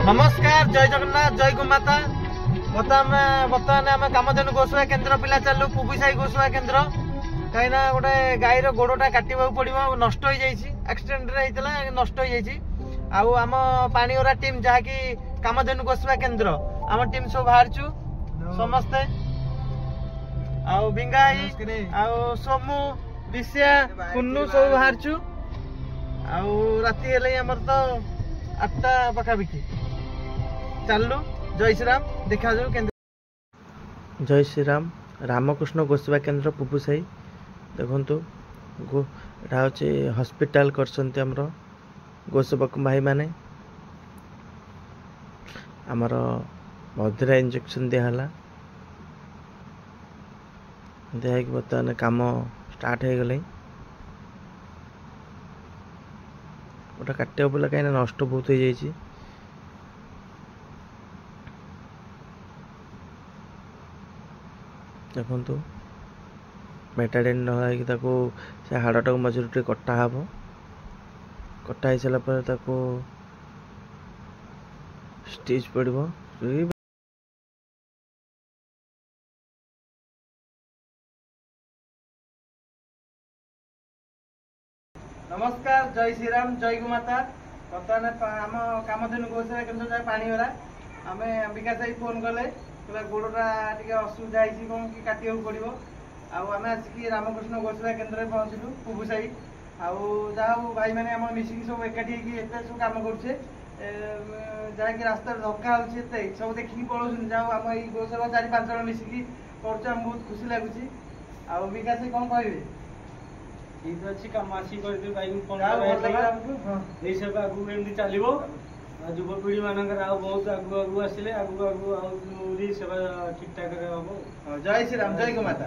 नमस्कार जय जगन्नाथ जय गोमाता बर्तमान आम कामधेनु गोसेवा केन्द्र पिला चलू पुबुसाई गोसेवा केन्द्र कहीं गोटे गाईर गोड़टा काटा पड़ो नष्ट हो एक्सीडेंट नष्ट हो आम पानीगरा टीम जहाँकि कामधेनु गोसेवा केन्द्र आम टीम सब बाहर समस्ते बिंगाई सोमू विषया कुन्नू सब बाहर राति आमर तो 8टा पाखापाखि चलू जय श्रीराम देखा जाऊ केन्द्र जय श्रीराम रामकृष्ण गोसेवा केन्द्र पुबुसाई देखु एटा हूँ हॉस्पिटल कर गोसेवक भाई माने आमर मधुरा इंजेक्शन दिहला दिखाई बर्तमान काम स्टार्ट हो गले गोटे काटे बोला कहीं नष्ट बहुत हो जाए देखु मेटाडिन ढलाइकी से हाड़टा मझे कटा हे कटा हो सारापर स्टिच पड़ो नमस्कार जय श्रीराम जय गोमाता बर्तमान आम कामधेनु गोसेवा केन्द्र जाए पानीगरा आम विकास भाई फोन कले गोड़टा टे असुविधा कौन कि काटा पड़ो आम आसिक रामकृष्ण गोसेवा केन्द्र में पहुँचलु पुबुसाई आउ भाई मैंने आम मिसिकी सब एकाठी एत सब कम करे जहाँकि रास्ता धक्का हो सब देखिकी पड़ोस जाओ आम ये गोसेवा 4-5 जन मिसिकी कर बहुत खुशी लगुच आ विकास भाई कौन कहे ठीक अच्छी कम आसिक आगू एमती चलो युवपीढ़ी मानक बहुत आगू आगू आसिले आगू आगू सेवा ठीक ठाक हम जय श्रीराम जय गोमाता।